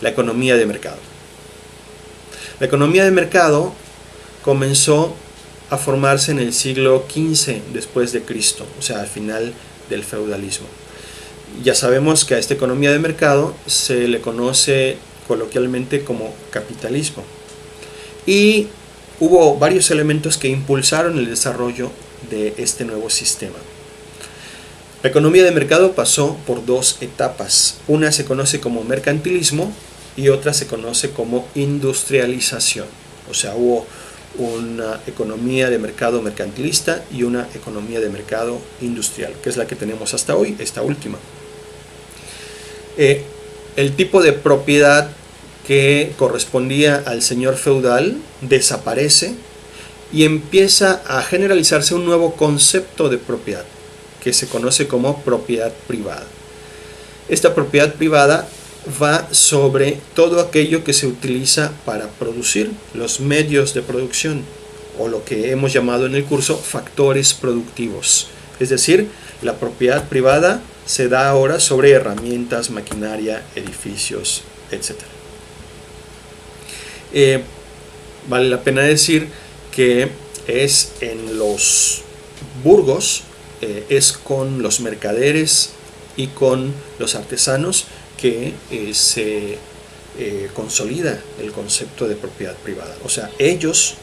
la economía de mercado. La economía de mercado comenzó a formarse en el siglo XV después de Cristo, o sea, al final del feudalismo. Ya sabemos que a esta economía de mercado se le conoce coloquialmente como capitalismo. Y hubo varios elementos que impulsaron el desarrollo de este nuevo sistema. La economía de mercado pasó por dos etapas. Una se conoce como mercantilismo y otra se conoce como industrialización. O sea, hubo una economía de mercado mercantilista y una economía de mercado industrial, que es la que tenemos hasta hoy, esta última. El tipo de propiedad que correspondía al señor feudal desaparece y empieza a generalizarse un nuevo concepto de propiedad que se conoce como propiedad privada. Esta propiedad privada va sobre todo aquello que se utiliza para producir, los medios de producción, o lo que hemos llamado en el curso factores productivos. Es decir, la propiedad privada se da ahora sobre herramientas, maquinaria, edificios, etc. Vale la pena decir que es en los burgos, es con los mercaderes y con los artesanos que se consolida el concepto de propiedad privada. O sea, ellos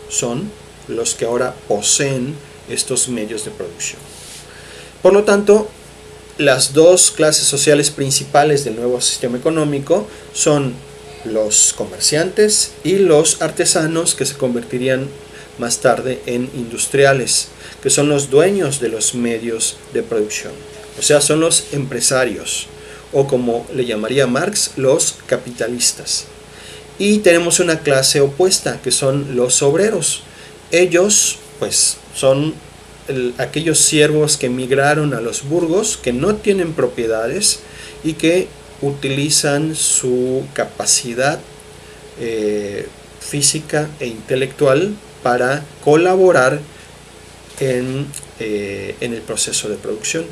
son los que ahora poseen estos medios de producción. Por lo tanto, las dos clases sociales principales del nuevo sistema económico son los comerciantes y los artesanos, que se convertirían más tarde en industriales, que son los dueños de los medios de producción. O sea, son los empresarios, o como le llamaría Marx, los capitalistas. Y tenemos una clase opuesta, que son los obreros. Ellos, pues, son aquellos siervos que emigraron a los burgos, que no tienen propiedades y que utilizan su capacidad física e intelectual para colaborar en el proceso de producción.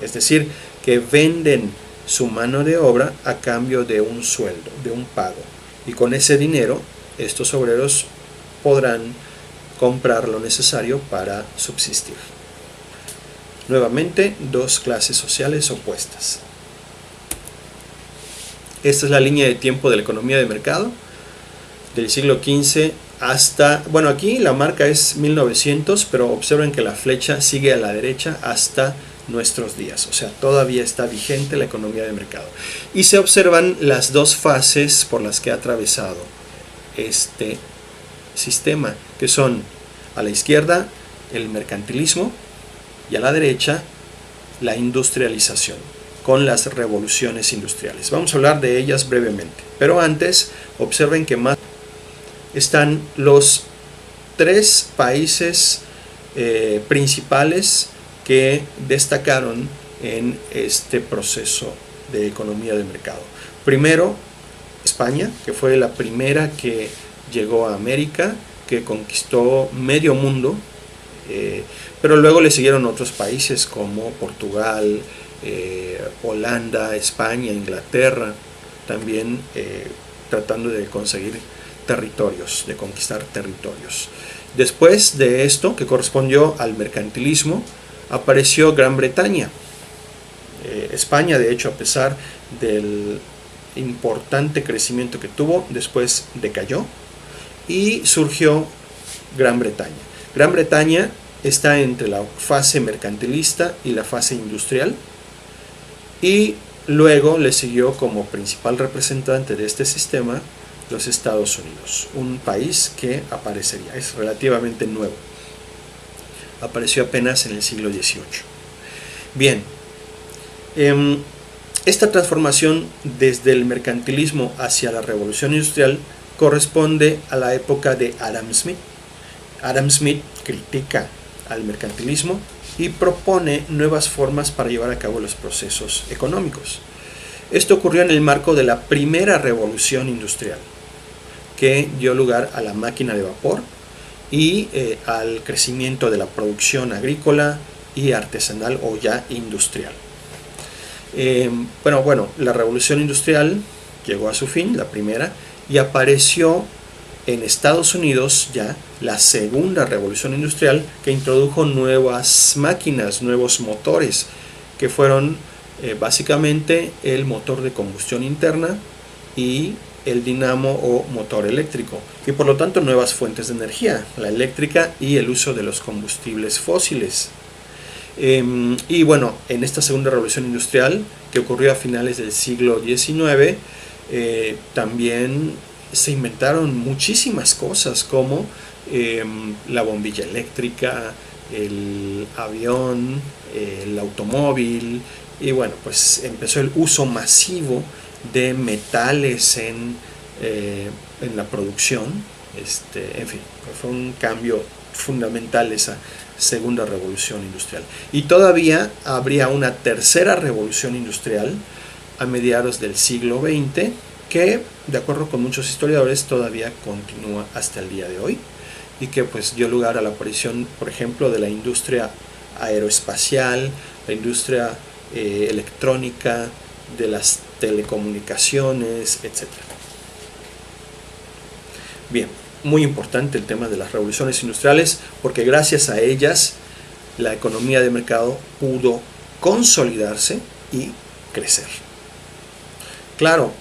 Es decir, que venden su mano de obra a cambio de un sueldo, de un pago. Y con ese dinero, estos obreros podrán comprar lo necesario para subsistir. Nuevamente, dos clases sociales opuestas. Esta es la línea de tiempo de la economía de mercado, del siglo XV hasta, bueno, aquí la marca es 1900, pero observen que la flecha sigue a la derecha hasta nuestros días, o sea, todavía está vigente la economía de mercado. Y se observan las dos fases por las que ha atravesado este sistema, que son a la izquierda el mercantilismo y a la derecha la industrialización, con las revoluciones industriales. Vamos a hablar de ellas brevemente, pero antes observen que más están los tres países principales que destacaron en este proceso de economía de mercado. Primero, España, que fue la primera que llegó a América, que conquistó medio mundo, pero luego le siguieron otros países como Portugal, Holanda, España, Inglaterra, también tratando de conseguir territorios, de conquistar territorios. Después de esto, que correspondió al mercantilismo, apareció Gran Bretaña. España, de hecho, a pesar del importante crecimiento que tuvo, después decayó y surgió Gran Bretaña. Gran Bretaña está entre la fase mercantilista y la fase industrial, y luego le siguió como principal representante de este sistema los Estados Unidos, un país que aparecería, es relativamente nuevo, apareció apenas en el siglo XVIII. Bien, esta transformación desde el mercantilismo hacia la revolución industrial corresponde a la época de Adam Smith. Adam Smith critica al mercantilismo y propone nuevas formas para llevar a cabo los procesos económicos. Esto ocurrió en el marco de la primera revolución industrial, que dio lugar a la máquina de vapor y al crecimiento de la producción agrícola y artesanal o ya industrial. Bueno, la revolución industrial llegó a su fin, la primera, y apareció en Estados Unidos ya la segunda revolución industrial, que introdujo nuevas máquinas, nuevos motores, que fueron básicamente el motor de combustión interna y el dinamo o motor eléctrico, y por lo tanto nuevas fuentes de energía, la eléctrica y el uso de los combustibles fósiles. Y bueno, en esta segunda revolución industrial, que ocurrió a finales del siglo XIX, también se inventaron muchísimas cosas, como la bombilla eléctrica, el avión, el automóvil, y bueno, pues empezó el uso masivo de metales en la producción. En fin, fue un cambio fundamental esa segunda revolución industrial. Y todavía habría una tercera revolución industrial a mediados del siglo XX, que, de acuerdo con muchos historiadores, todavía continúa hasta el día de hoy, y que pues dio lugar a la aparición, por ejemplo, de la industria aeroespacial, la industria electrónica, de las telecomunicaciones, etc. Bien, muy importante el tema de las revoluciones industriales, porque gracias a ellas la economía de mercado pudo consolidarse y crecer. Claro,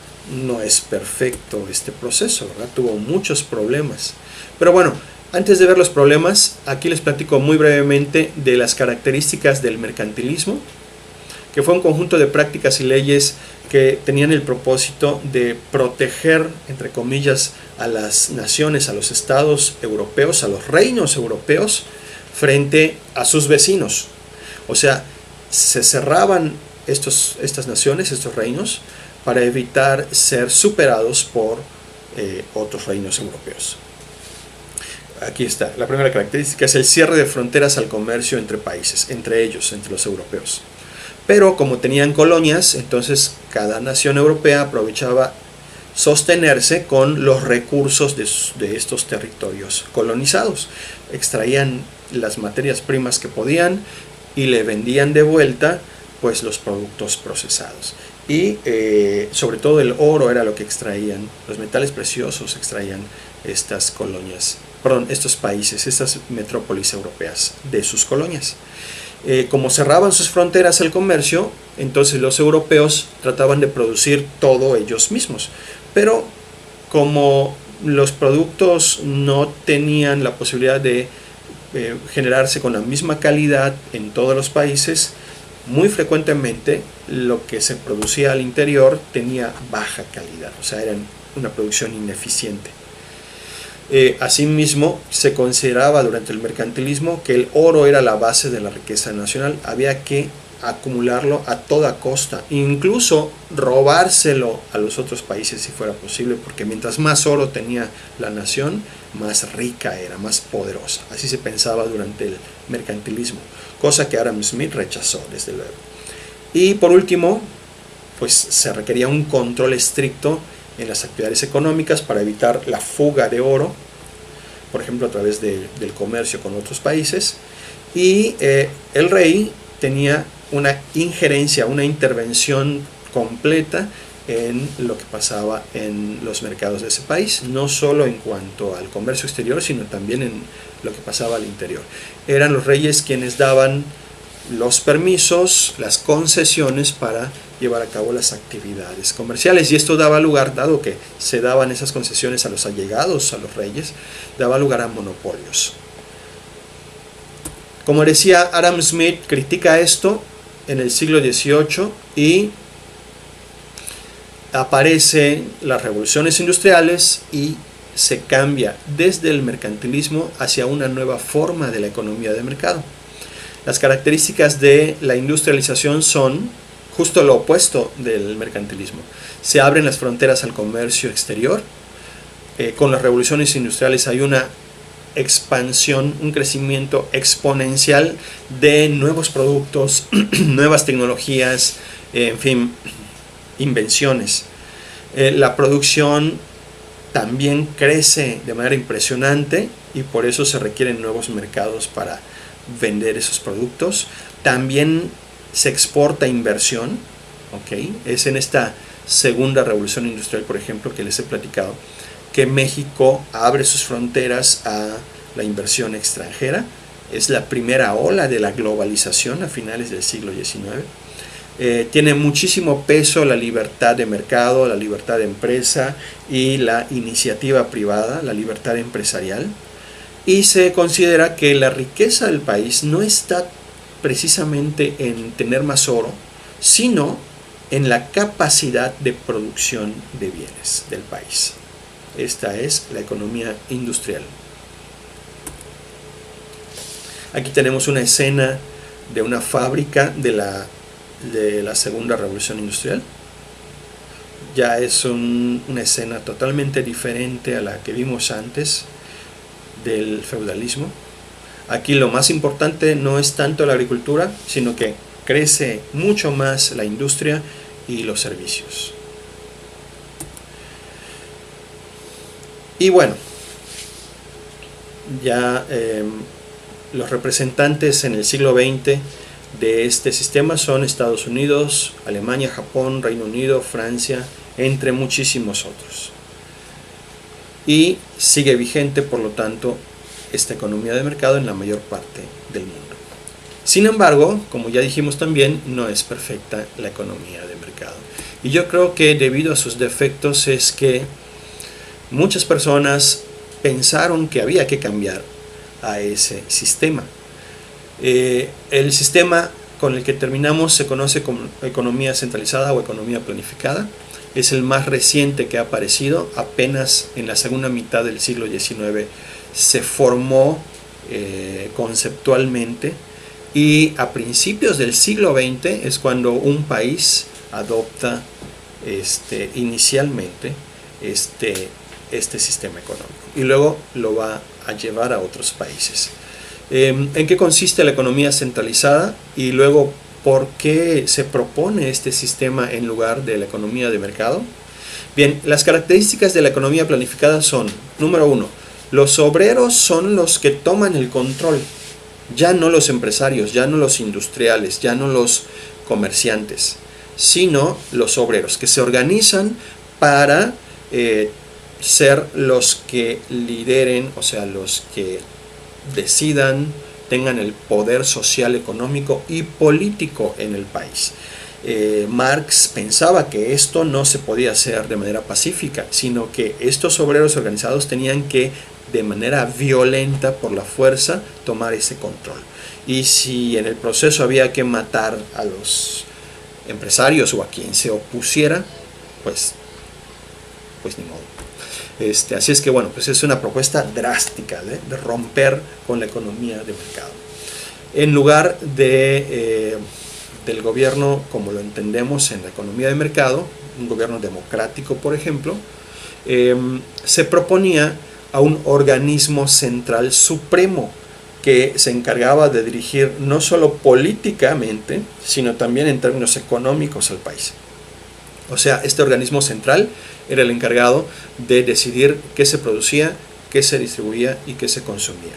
no es perfecto este proceso, ¿verdad? Tuvo muchos problemas. Pero bueno, antes de ver los problemas, aquí les platico muy brevemente de las características del mercantilismo, que fue un conjunto de prácticas y leyes que tenían el propósito de proteger, entre comillas, a las naciones, a los estados europeos, a los reinos europeos, frente a sus vecinos. O sea, se cerraban estas naciones, estos reinos, para evitar ser superados por otros reinos europeos. Aquí está, la primera característica es el cierre de fronteras al comercio entre países, entre ellos, entre los europeos. Pero como tenían colonias, entonces cada nación europea aprovechaba sostenerse con los recursos de estos territorios colonizados. Extraían las materias primas que podían y le vendían de vuelta pues los productos procesados. Y sobre todo el oro era lo que extraían, los metales preciosos extraían estas colonias, estos países, estas metrópolis europeas de sus colonias. Como cerraban sus fronteras al comercio, entonces los europeos trataban de producir todo ellos mismos. Pero como los productos no tenían la posibilidad de generarse con la misma calidad en todos los países, muy frecuentemente lo que se producía al interior tenía baja calidad, o sea, era una producción ineficiente. Asimismo, se consideraba durante el mercantilismo que el oro era la base de la riqueza nacional. Había que acumularlo a toda costa, incluso robárselo a los otros países si fuera posible, porque mientras más oro tenía la nación, más rica era, más poderosa. Así se pensaba durante el mercantilismo, cosa que Adam Smith rechazó, desde luego. Y por último, pues se requería un control estricto en las actividades económicas para evitar la fuga de oro, por ejemplo a través del comercio con otros países, y el rey tenía una injerencia, una intervención completa en lo que pasaba en los mercados de ese país, no solo en cuanto al comercio exterior, sino también en lo que pasaba al interior. Eran los reyes quienes daban los permisos, las concesiones para llevar a cabo las actividades comerciales, y esto daba lugar, dado que se daban esas concesiones a los allegados a los reyes, daba lugar a monopolios. Como decía, Adam Smith critica esto en el siglo XVIII y aparecen las revoluciones industriales y se cambia desde el mercantilismo hacia una nueva forma de la economía de mercado. Las características de la industrialización son justo lo opuesto del mercantilismo. Se abren las fronteras al comercio exterior. Con las revoluciones industriales hay una expansión, un crecimiento exponencial de nuevos productos, nuevas tecnologías, en fin, invenciones. La producción también crece de manera impresionante y por eso se requieren nuevos mercados para vender esos productos. También se exporta inversión, ¿okay? Es en esta segunda revolución industrial, por ejemplo, que les he platicado, que México abre sus fronteras a la inversión extranjera. Es la primera ola de la globalización a finales del siglo XIX. Tiene muchísimo peso la libertad de mercado, la libertad de empresa y la iniciativa privada, la libertad empresarial. Y se considera que la riqueza del país no está precisamente en tener más oro, sino en la capacidad de producción de bienes del país. Esta es la economía industrial. Aquí tenemos una escena de una fábrica de la segunda revolución industrial. Ya es una escena totalmente diferente a la que vimos antes del feudalismo. Aquí lo más importante no es tanto la agricultura, sino que crece mucho más la industria y los servicios. Y bueno, ya los representantes en el siglo XX de este sistema son Estados Unidos, Alemania, Japón, Reino Unido, Francia, entre muchísimos otros. Y sigue vigente, por lo tanto, esta economía de mercado en la mayor parte del mundo. Sin embargo, como ya dijimos también, no es perfecta la economía de mercado. Y yo creo que debido a sus defectos es que muchas personas pensaron que había que cambiar a ese sistema. El sistema con el que terminamos se conoce como economía centralizada o economía planificada. Es el más reciente que ha aparecido. Apenas en la segunda mitad del siglo XIX se formó conceptualmente, y a principios del siglo XX es cuando un país adopta inicialmente este sistema económico y luego lo va a llevar a otros países. ¿En qué consiste la economía centralizada? Y luego, ¿por qué se propone este sistema en lugar de la economía de mercado? Bien, las características de la economía planificada son, número uno, los obreros son los que toman el control, ya no los empresarios, ya no los industriales, ya no los comerciantes, sino los obreros que se organizan para ser los que lideren, o sea, los que decidan, tengan el poder social, económico y político en el país. Marx pensaba que esto no se podía hacer de manera pacífica, sino que estos obreros organizados tenían que, de manera violenta, por la fuerza, tomar ese control. Y si en el proceso había que matar a los empresarios o a quien se opusiera, pues ni modo. Así es que bueno, pues es una propuesta drástica de romper con la economía de mercado. En lugar del gobierno como lo entendemos en la economía de mercado, un gobierno democrático, por ejemplo, se proponía a un organismo central supremo que se encargaba de dirigir no solo políticamente, sino también en términos económicos al país. O sea, este organismo central era el encargado de decidir qué se producía, qué se distribuía y qué se consumía.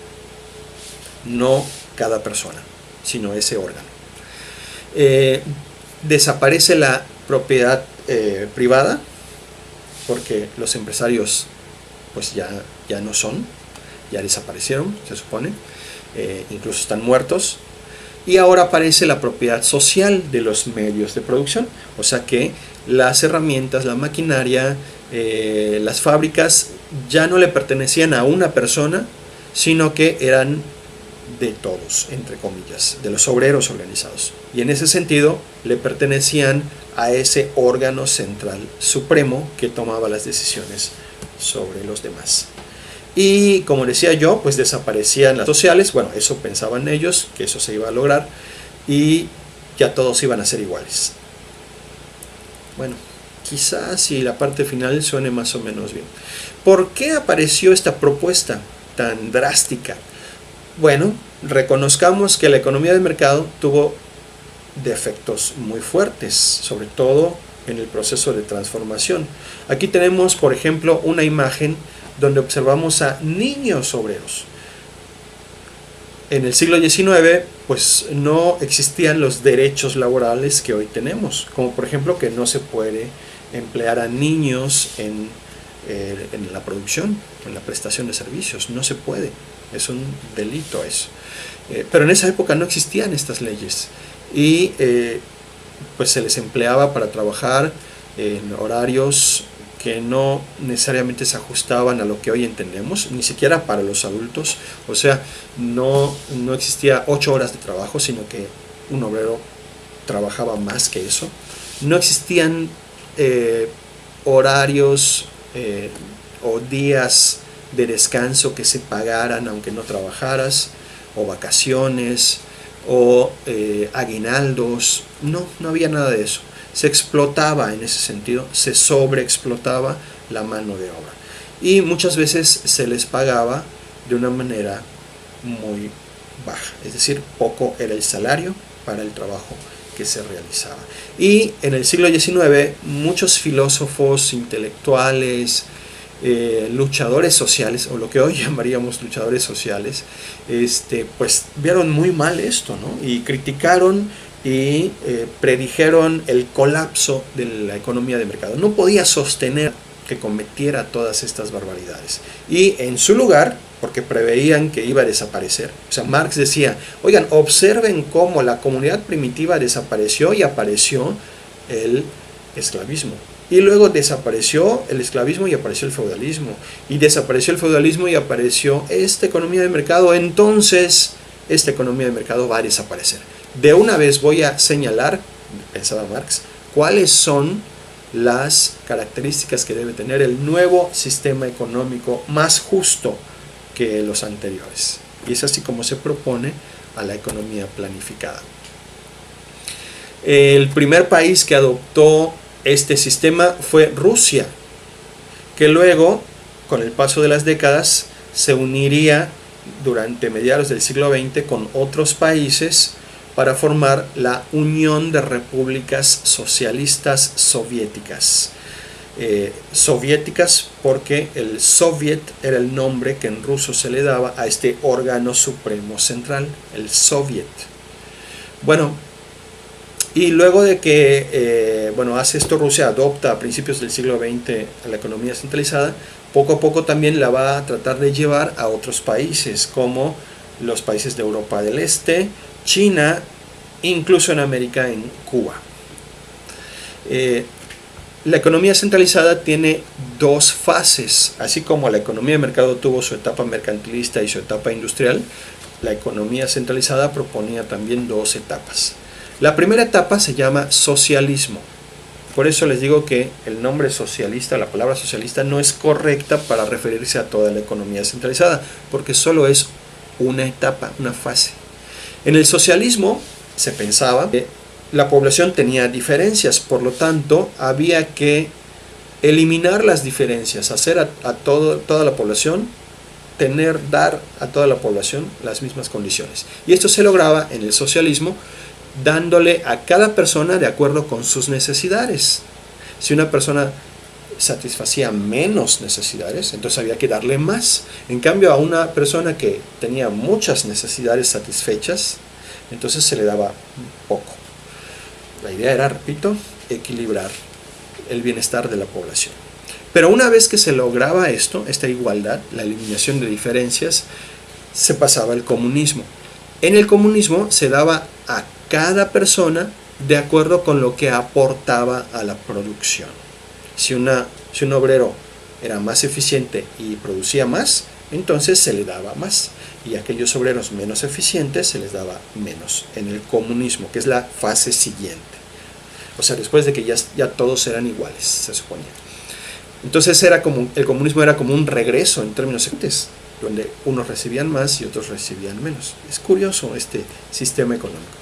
No cada persona, sino ese órgano. Desaparece la propiedad privada, porque los empresarios pues ya no son, ya desaparecieron, se supone, incluso están muertos. Y ahora aparece la propiedad social de los medios de producción, o sea que las herramientas, la maquinaria, las fábricas ya no le pertenecían a una persona, sino que eran de todos, entre comillas, de los obreros organizados. Y en ese sentido le pertenecían a ese órgano central supremo que tomaba las decisiones sobre los demás. Y como decía yo, pues desaparecían las sociales. Bueno, eso pensaban ellos, que eso se iba a lograr, y ya todos iban a ser iguales. Bueno, quizás si la parte final suene más o menos bien. ¿Por qué apareció esta propuesta tan drástica? Bueno, reconozcamos que la economía de mercado tuvo defectos muy fuertes, sobre todo en el proceso de transformación. Aquí tenemos, por ejemplo, una imagen donde observamos a niños obreros. En el siglo XIX, pues no existían los derechos laborales que hoy tenemos, como por ejemplo que no se puede emplear a niños en la producción, en la prestación de servicios. No se puede, es un delito eso. Pero en esa época no existían estas leyes y pues se les empleaba para trabajar en horarios que no necesariamente se ajustaban a lo que hoy entendemos, ni siquiera para los adultos. O sea, no existía 8 horas de trabajo, sino que un obrero trabajaba más que eso. No existían horarios o días de descanso que se pagaran aunque no trabajaras, o vacaciones, o aguinaldos. No había nada de eso. Se explotaba en ese sentido, se sobreexplotaba la mano de obra. Y muchas veces se les pagaba de una manera muy baja, es decir, poco era el salario para el trabajo que se realizaba. Y en el siglo XIX muchos filósofos, intelectuales, luchadores sociales, o lo que hoy llamaríamos luchadores sociales, pues vieron muy mal esto, ¿no? Y criticaron y predijeron el colapso de la economía de mercado. No podía sostener que cometiera todas estas barbaridades. Y en su lugar, porque preveían que iba a desaparecer, o sea, Marx decía, oigan, observen cómo la comunidad primitiva desapareció y apareció el esclavismo. Y luego desapareció el esclavismo y apareció el feudalismo. Y desapareció el feudalismo y apareció esta economía de mercado. Entonces, esta economía de mercado va a desaparecer. De una vez voy a señalar, pensaba Marx, cuáles son las características que debe tener el nuevo sistema económico más justo que los anteriores. Y es así como se propone a la economía planificada. El primer país que adoptó este sistema fue Rusia, que luego, con el paso de las décadas, se uniría durante mediados del siglo XX con otros países para formar la Unión de Repúblicas Socialistas Soviéticas. Soviéticas porque el Soviet era el nombre que en ruso se le daba a este órgano supremo central, el Soviet. Bueno, y luego de que hace esto Rusia, adopta a principios del siglo XX a la economía centralizada, poco a poco también la va a tratar de llevar a otros países, como los países de Europa del Este, China, incluso en América, en Cuba. La economía centralizada tiene dos fases, así como la economía de mercado tuvo su etapa mercantilista y su etapa industrial. La economía centralizada proponía también dos etapas. La primera etapa se llama socialismo. Por eso les digo que el nombre socialista, la palabra socialista, no es correcta para referirse a toda la economía centralizada, porque solo es una etapa, una fase. En el socialismo se pensaba que la población tenía diferencias, por lo tanto había que eliminar las diferencias, hacer a toda la población, dar a toda la población las mismas condiciones. Y esto se lograba en el socialismo dándole a cada persona de acuerdo con sus necesidades. Si una persona satisfacía menos necesidades, entonces había que darle más. En cambio, a una persona que tenía muchas necesidades satisfechas, entonces se le daba poco. La idea era, repito, equilibrar el bienestar de la población. Pero una vez que se lograba esto, esta igualdad, la eliminación de diferencias, se pasaba al comunismo. En el comunismo se daba a cada persona de acuerdo con lo que aportaba a la producción. Si un obrero era más eficiente y producía más, entonces se le daba más. Y a aquellos obreros menos eficientes se les daba menos en el comunismo, que es la fase siguiente. O sea, después de que ya todos eran iguales, se suponía. Entonces el comunismo era como un regreso en términos seculares, donde unos recibían más y otros recibían menos. Es curioso este sistema económico.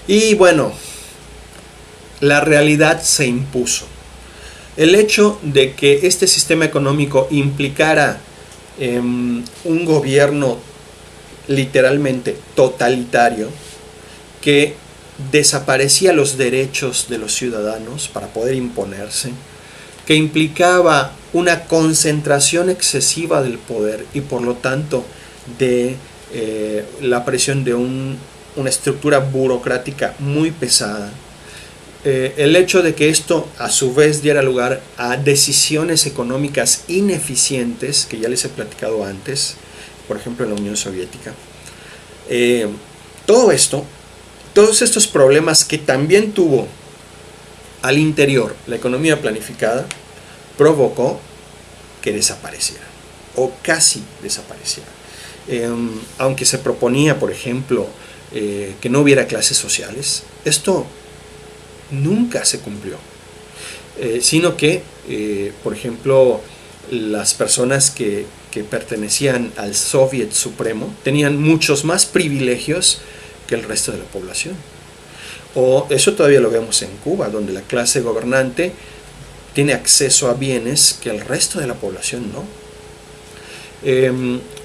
Y bueno, la realidad se impuso. El hecho de que este sistema económico implicara un gobierno literalmente totalitario que desaparecía los derechos de los ciudadanos para poder imponerse, que implicaba una concentración excesiva del poder y por lo tanto de la presión de una estructura burocrática muy pesada, el hecho de que esto a su vez diera lugar a decisiones económicas ineficientes, que ya les he platicado antes, por ejemplo en la Unión Soviética, todo esto, todos estos problemas que también tuvo al interior la economía planificada, provocó que desapareciera, o casi desapareciera. Aunque se proponía, por ejemplo, que no hubiera clases sociales, esto nunca se cumplió, sino que, por ejemplo, las personas que pertenecían al Soviet Supremo tenían muchos más privilegios que el resto de la población. O eso todavía lo vemos en Cuba, donde la clase gobernante tiene acceso a bienes que el resto de la población no.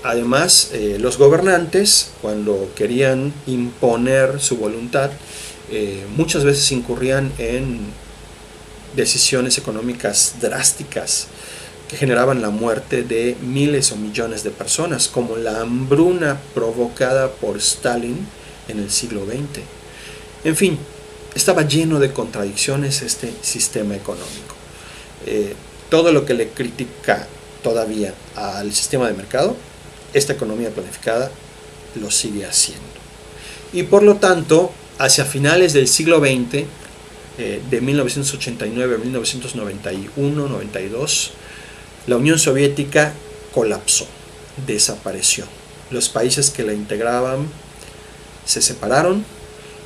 Además, los gobernantes, cuando querían imponer su voluntad, muchas veces incurrían en decisiones económicas drásticas que generaban la muerte de miles o millones de personas, como la hambruna provocada por Stalin en el siglo XX. En fin, estaba lleno de contradicciones este sistema económico. Todo lo que le critica todavía al sistema de mercado, esta economía planificada lo sigue haciendo. Y por lo tanto, hacia finales del siglo XX, de 1989 a 1991-92, la Unión Soviética colapsó, desapareció. Los países que la integraban se separaron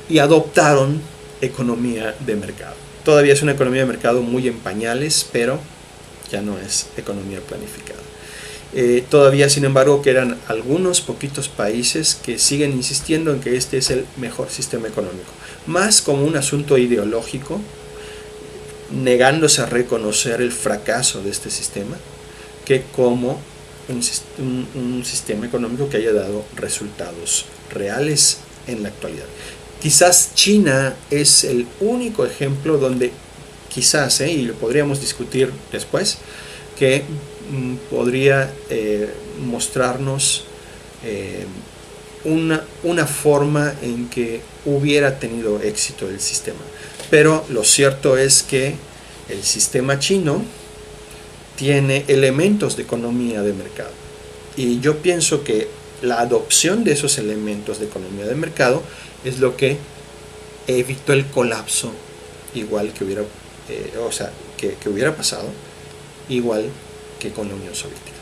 y adoptaron economía de mercado. Todavía es una economía de mercado muy en pañales, pero ya no es economía planificada. Todavía, sin embargo, quedan algunos poquitos países que siguen insistiendo en que este es el mejor sistema económico, más como un asunto ideológico, negándose a reconocer el fracaso de este sistema, que como un sistema económico que haya dado resultados reales en la actualidad. Quizás China es el único ejemplo donde quizás, y lo podríamos discutir después, que podría mostrarnos una forma en que hubiera tenido éxito el sistema. Pero lo cierto es que el sistema chino tiene elementos de economía de mercado. Y yo pienso que la adopción de esos elementos de economía de mercado es lo que evitó el colapso, igual que hubiera, que hubiera pasado, igual que con la Unión Soviética.